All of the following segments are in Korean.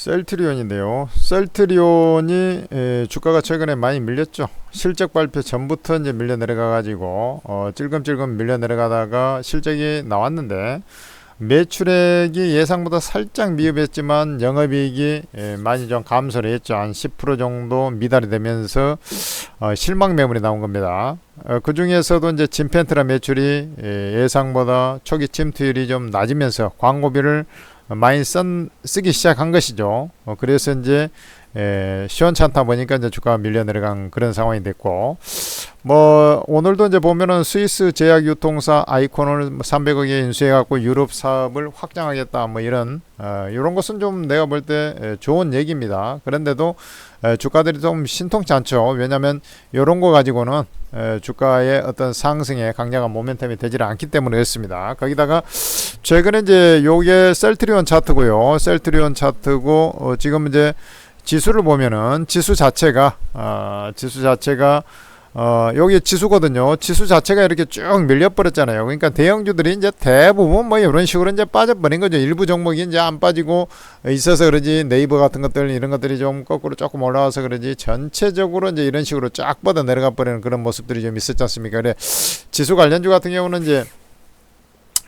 셀트리온인데요. 셀트리온이 주가가 최근에 많이 밀렸죠. 실적 발표 전부터 이제 밀려 내려가 가지고 찔끔찔끔 밀려 내려가다가 실적이 나왔는데 매출액이 예상보다 살짝 미흡했지만 영업이익이 많이 좀 감소를 했죠. 한 10% 정도 미달이 되면서 실망 매물이 나온 겁니다. 그 중에서도 이제 진펜트라 매출이 예상보다 초기 침투율이 좀 낮으면서 광고비를 많이 쓰기 시작한 것이죠. 그래서 이제 시원찮다 보니까 이제 주가가 밀려 내려간 그런 상황이 됐고, 뭐 오늘도 이제 보면은 스위스 제약 유통사 아이콘을 300억에 인수해 갖고 유럽 사업을 확장하겠다, 뭐 이런 것은 좀 내가 볼 때 좋은 얘기입니다. 그런데도 주가들이 좀 신통치 않죠. 왜냐하면 이런 거 가지고는 주가의 어떤 상승에 강력한 모멘텀이 되지 않기 때문에 그렇습니다. 거기다가 최근에 이제 요게 셀트리온 차트고요. 셀트리온 차트고 지금 이제 지수를 보면은 지수 자체가 여기 지수거든요. 지수 자체가 이렇게 쭉 밀려버렸잖아요. 그러니까 대형주들이 이제 대부분 뭐 이런 식으로 이제 빠져버린 거죠. 일부 종목이 이제 안 빠지고 있어서 그러지, 네이버 같은 것들 이런 것들이 좀 거꾸로 조금 올라와서 그러지, 전체적으로 이제 이런 식으로 쫙 뻗어 내려가 버리는 그런 모습들이 좀 있었지 않습니까? 그래 지수 관련주 같은 경우는 이제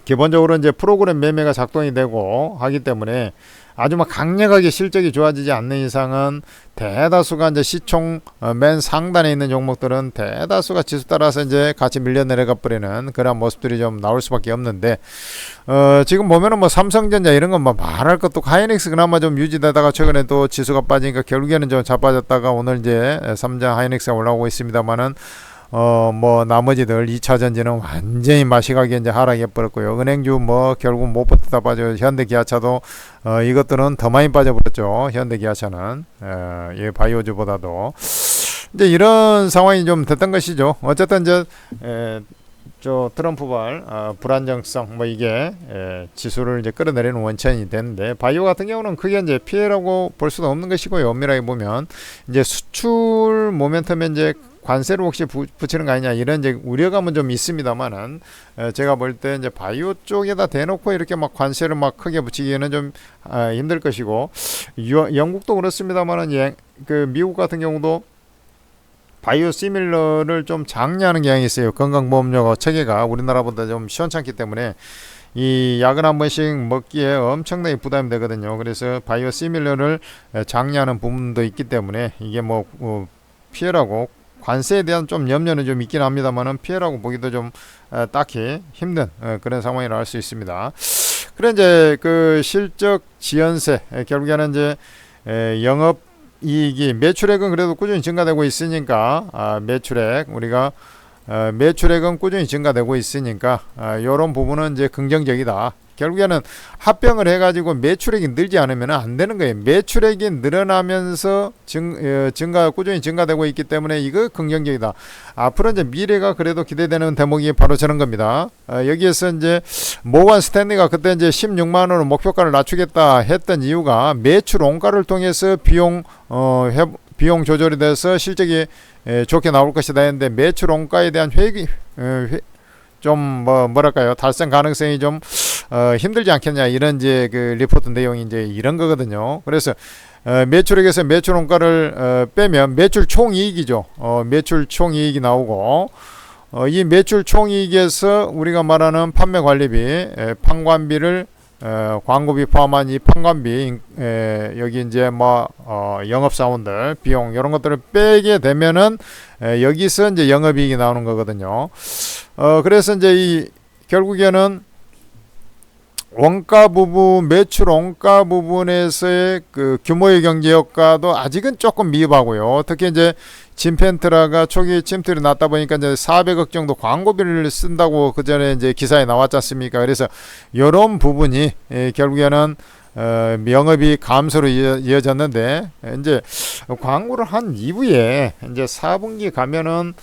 기본적으로 이제 프로그램 매매가 작동이 되고 하기 때문에 아주 막 강력하게 실적이 좋아지지 않는 이상은 대다수가 이제 시총 맨 상단에 있는 종목들은 대다수가 지수 따라서 이제 같이 밀려 내려가 버리는 그런 모습들이 좀 나올 수밖에 없는데, 지금 보면은 뭐 삼성전자 이런 건 뭐 말할 것도, 하이닉스 그나마 좀 유지되다가 최근에 또 지수가 빠지니까 결국에는 좀 자빠졌다가 오늘 이제 삼성 하이닉스가 올라오고 있습니다만은 뭐 나머지들 2차전지는 완전히 마시가게 이제 하락해 버렸고요. 은행주 뭐 결국 못 버티다 빠져. 현대기아차도 이것들은 더 많이 빠져버렸죠. 현대기아차는 이 바이오주보다도 이제 이런 상황이 좀 됐던 것이죠. 어쨌든 이제 저 트럼프발 불안정성 뭐 이게 지수를 이제 끌어내리는 원천이 되는데, 바이오 같은 경우는 크게 이제 피해라고 볼 수도 없는 것이고요. 엄밀하게 보면 이제 수출 모멘텀에 이제 관세를 혹시 붙이는 거 아니냐 이런 이제 우려감은 좀 있습니다만은, 제가 볼 때 이제 바이오 쪽에다 대놓고 이렇게 막 관세를 막 크게 붙이기에는 좀 힘들 것이고, 영국도 그렇습니다만은 그 미국 같은 경우도 바이오 시밀러를 좀 장려하는 경향이 있어요. 건강보험료 체계가 우리나라보다 좀 시원찮기 때문에 이 약을 한 번씩 먹기에 엄청나게 부담이 되거든요. 그래서 바이오 시밀러를 장려하는 부분도 있기 때문에 이게 뭐 피해라고, 관세에 대한 좀 염려는 좀 있긴 합니다만은 피해라고 보기도 좀 딱히 힘든 그런 상황이라 할 수 있습니다. 그래 이제 그 실적 지연세, 결국에는 이제 영업 이익이, 매출액은 그래도 꾸준히 증가되고 있으니까 매출액은 꾸준히 증가되고 있으니까 이런 부분은 이제 긍정적이다. 결국에는 합병을 해가지고 매출액이 늘지 않으면 안 되는 거예요. 매출액이 늘어나면서 꾸준히 증가되고 있기 때문에 이거 긍정적이다. 앞으로 이제 미래가 그래도 기대되는 대목이 바로 저런 겁니다. 여기에서 이제 모건 스탠리가 그때 이제 16만 원으로 목표가를 낮추겠다 했던 이유가 매출 원가를 통해서 비용 조절이 돼서 실적이 좋게 나올 것이다 했는데, 매출 원가에 대한 좀 뭐랄까요, 달성 가능성이 좀 힘들지 않겠냐, 이런 이제 그 리포트 내용이 이제 이런 거거든요. 그래서 매출액에서 매출 원가를 빼면 매출 총이익이죠. 매출 총이익이 나오고, 이 매출 총이익에서 우리가 말하는 판매 관리비, 판관비를 광고비 포함한 이 판관비, 여기 이제 뭐 영업사원들 비용 이런 것들을 빼게 되면은 여기서 이제 영업이익이 나오는 거거든요. 그래서 이제 이 결국에는 원가 부분, 매출 원가 부분에서의 그 규모의 경제 효과도 아직은 조금 미흡하고요. 특히 이제 진펜트라가 초기 침투율이 낮다 보니까 이제 400억 정도 광고비를 쓴다고 그 전에 이제 기사에 나왔지 않습니까? 그래서 이런 부분이 결국에는 영업이 감소로 이어졌는데, 이제 광고를 한 이후에 이제 4분기 가면은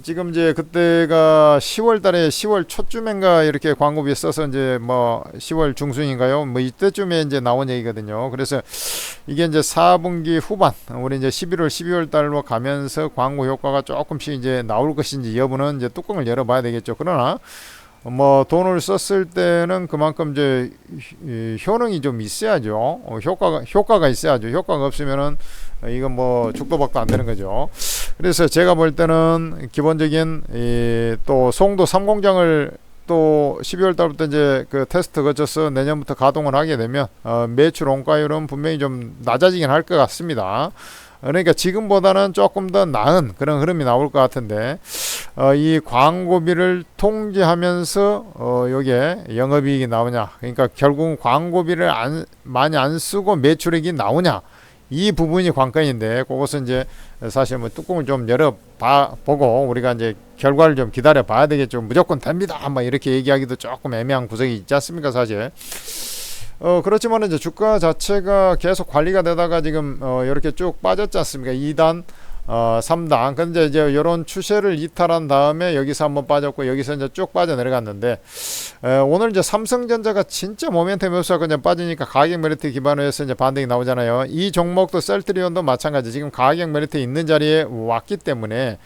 지금 이제 그때가 10월 달에 10월 초쯤인가 이렇게 광고비 써서 이제 뭐 10월 중순인가요? 뭐 이때쯤에 이제 나온 얘기거든요. 그래서 이게 이제 4분기 후반, 우리 이제 11월, 12월 달로 가면서 광고 효과가 조금씩 이제 나올 것인지 여부는 이제 뚜껑을 열어봐야 되겠죠. 그러나 뭐 돈을 썼을 때는 그만큼 이제 효능이 좀 있어야죠. 효과가 있어야죠. 효과가 없으면은 이건 뭐 죽도 밥도 안 되는 거죠. 그래서 제가 볼 때는 기본적인 또 송도 3공장을 또 12월 달부터 이제 그 테스트 거쳐서 내년부터 가동을 하게 되면 매출 원가율은 분명히 좀 낮아지긴 할 것 같습니다. 그러니까 지금보다는 조금 더 나은 그런 흐름이 나올 것 같은데 이 광고비를 통제하면서 여기에 영업이익이 나오냐, 그러니까 결국은 광고비를 많이 안 쓰고 매출액이 나오냐, 이 부분이 관건인데 그것은 이제 사실 뭐 뚜껑을 좀 보고 우리가 이제 결과를 좀 기다려 봐야 되겠죠. 무조건 됩니다 뭐 이렇게 얘기하기도 조금 애매한 구석이 있지 않습니까 사실. 그렇지만 이제 주가 자체가 계속 관리가 되다가 지금 이렇게 쭉 빠졌지 않습니까? 2단 3단. 근데 이제 이런 추세를 이탈한 다음에 여기서 한번 빠졌고 여기서 이제 쭉 빠져 내려갔는데 오늘 이제 삼성전자가 진짜 모멘텀이 없어서 그냥 빠지니까 가격 메리트 기반으로 해서 이제 반등이 나오잖아요. 이 종목도 셀트리온도 마찬가지. 지금 가격 메리트 있는 자리에 왔기 때문에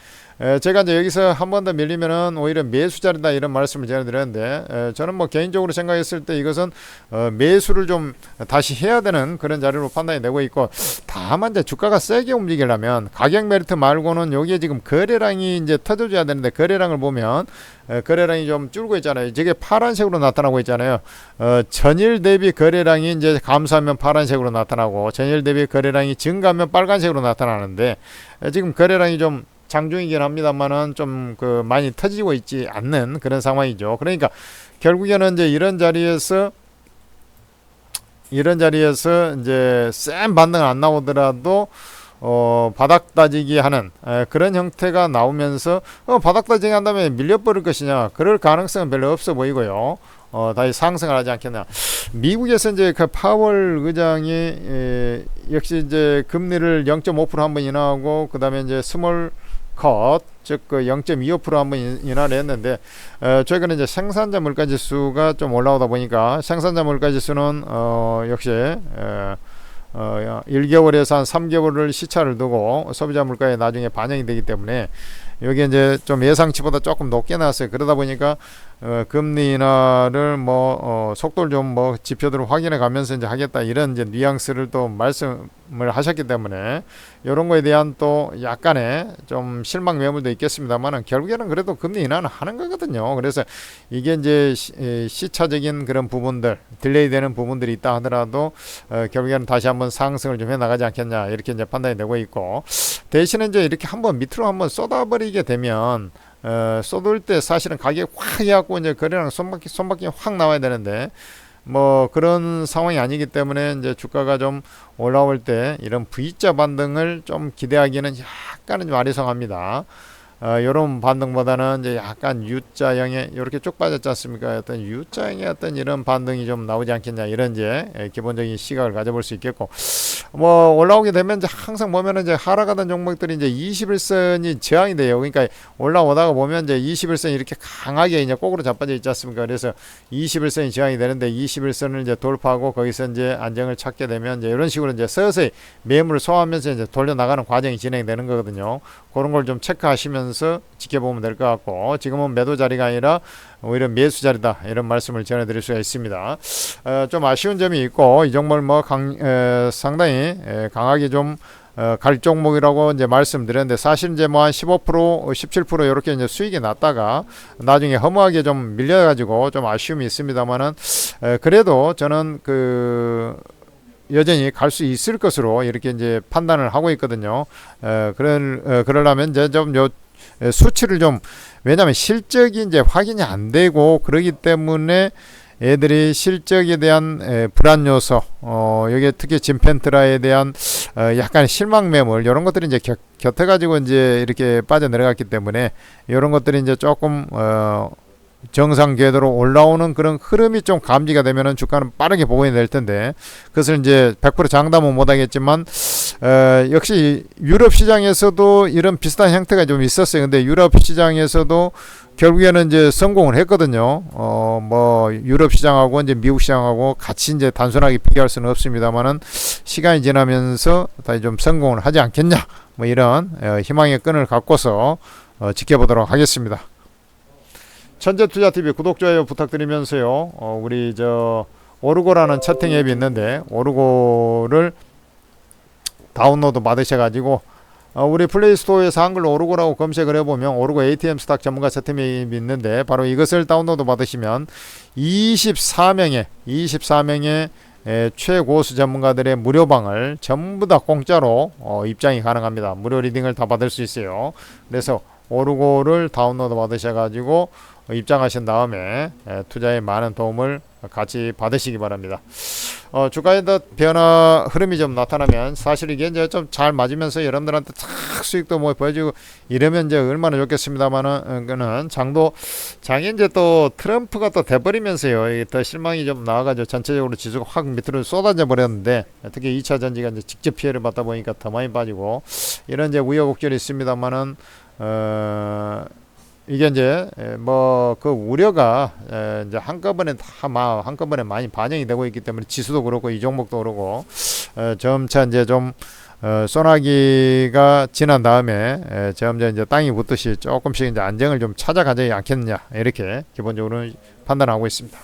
제가 이제 여기서 한 번 더 밀리면은 오히려 매수 자리다 이런 말씀을 전해드렸는데 저는 뭐 개인적으로 생각했을 때 이것은 매수를 좀 다시 해야 되는 그런 자리로 판단이 되고 있고, 다만 이제 주가가 세게 움직이려면 가격 메리트 말고는 여기에 지금 거래량이 이제 터져줘야 되는데 거래량을 보면 거래량이 좀 줄고 있잖아요. 저게 파란색으로 나타나고 있잖아요. 전일 대비 거래량이 이제 감소하면 파란색으로 나타나고 전일 대비 거래량이 증가하면 빨간색으로 나타나는데 지금 거래량이 좀 장중이긴 합니다만은 좀 그 많이 터지고 있지 않는 그런 상황이죠. 그러니까 결국에는 이제 이런 자리에서 이제 센 반등 안 나오더라도 바닥 따지기 하는 그런 형태가 나오면서 바닥 따지기 한다면 밀려버릴 것이냐, 그럴 가능성은 별로 없어 보이고요. 다시 상승을 하지 않겠나. 미국에서 이제 그 파월 의장이 역시 이제 금리를 0.5% 한번 인하하고 그 다음에 이제 스몰 컷, 즉 그 0.25% 한번 인하를 했는데 최근에 이제 생산자 물가 지수가 좀 올라오다 보니까 생산자 물가 지수는 역시 1개월에서 한 3개월을 시차를 두고 소비자 물가에 나중에 반영이 되기 때문에 여기 이제 좀 예상치보다 조금 높게 나왔어요. 그러다 보니까 금리 인하를 속도를 좀 지표들을 확인해 가면서 이제 하겠다 이런 이제 뉘앙스를 또 말씀을 하셨기 때문에 이런 거에 대한 또 약간의 좀 실망 매물도 있겠습니다만은 결국에는 그래도 금리 인하는 하는 거거든요. 그래서 이게 이제 시차적인 그런 부분들, 딜레이 되는 부분들이 있다 하더라도 결국에는 다시 한번 상승을 좀 해 나가지 않겠냐 이렇게 이제 판단이 되고 있고, 대신에 이제 이렇게 한번 밑으로 한번 쏟아버리게 되면 쏟을 때 사실은 가격이 확 해갖고 이제 거래량 손바퀴 확 나와야 되는데 뭐 그런 상황이 아니기 때문에 이제 주가가 좀 올라올 때 이런 V자 반등을 좀 기대하기는 약간은 좀 아리송합니다. 이런 반등보다는 이제 약간 U자형의 이렇게 쭉 빠졌지 않습니까? 어떤 U자형의 어떤 이런 반등이 좀 나오지 않겠냐 이런 이제 기본적인 시각을 가져볼 수 있겠고, 뭐 올라오게 되면 이제 항상 보면은 이제 하락하던 종목들이 이제 21선이 저항이 돼요. 그러니까 올라오다가 보면 이제 21선이 이렇게 강하게 이제 꼭으로 자빠져 있지 않습니까? 그래서 21선이 저항이 되는데 21선을 이제 돌파하고 거기서 이제 안정을 찾게 되면 이제 이런 식으로 이제 서서히 매물을 소화하면서 이제 돌려 나가는 과정이 진행되는 거거든요. 그런 걸 좀 체크하시면서 지켜보면 될 것 같고, 지금은 매도 자리가 아니라 오히려 매수 자리다 이런 말씀을 전해드릴 수가 있습니다. 좀 아쉬운 점이 있고 이 종목을 상당히 강하게 좀 갈 종목이라고 이제 말씀드렸는데 사실 이제 뭐 한 15% 17% 이렇게 이제 수익이 났다가 나중에 허무하게 좀 밀려가지고 좀 아쉬움이 있습니다만은 그래도 저는 여전히 갈 수 있을 것으로 이렇게 이제 판단을 하고 있거든요. 그러려면 이제 좀 수치를 좀, 왜냐하면 실적이 이제 확인이 안 되고 그러기 때문에 애들이 실적에 대한 불안 요소, 여기 특히 진펜트라에 대한 약간 실망 매물 이런 것들이 이제 곁에 가지고 이제 이렇게 빠져 내려갔기 때문에 이런 것들이 이제 조금 정상 궤도로 올라오는 그런 흐름이 좀 감지가 되면은 주가는 빠르게 복원이 될 텐데, 그것을 이제 100% 장담은 못 하겠지만 역시 유럽 시장에서도 이런 비슷한 형태가 좀 있었어요. 근데 유럽 시장에서도 결국에는 이제 성공을 했거든요. 뭐 유럽 시장하고 이제 미국 시장하고 같이 이제 단순하게 비교할 수는 없습니다만은 시간이 지나면서 다시 좀 성공을 하지 않겠냐, 뭐 이런 희망의 끈을 갖고서 지켜보도록 하겠습니다. 천재투자TV 구독, 좋아요 부탁드리면서요. 우리 오르고라는 채팅 앱이 있는데 오르고를 다운로드 받으셔가지고 우리 플레이스토어에서 한글로 오르고라고 검색을 해보면 오르고 ATM 스탁 전문가 채팅 앱이 있는데 바로 이것을 다운로드 받으시면 24명의 최고수 전문가들의 무료방을 전부 다 공짜로 입장이 가능합니다. 무료 리딩을 다 받을 수 있어요. 그래서 오르고를 다운로드 받으셔가지고 입장하신 다음에 투자에 많은 도움을 같이 받으시기 바랍니다. 주가의 변화 흐름이 좀 나타나면 사실 이게 이제 좀 잘 맞으면서 여러분들한테 탁 수익도 뭐 보여주고 이러면 이제 얼마나 좋겠습니다만은 그는 장이 이제 또 트럼프가 또 돼버리면서요. 더 실망이 좀 나와가지고 전체적으로 지수가 확 밑으로 쏟아져 버렸는데 특히 2차 전지가 이제 직접 피해를 받다 보니까 더 많이 빠지고 이런 이제 우여곡절이 있습니다만은 이게 이제 뭐 그 우려가 이제 한꺼번에 많이 반영이 되고 있기 때문에 지수도 그렇고 이 종목도 그렇고 점차 이제 좀 소나기가 지난 다음에 점점 이제 땅이 붙듯이 조금씩 이제 안정을 좀 찾아가지 않겠느냐 이렇게 기본적으로 판단하고 있습니다.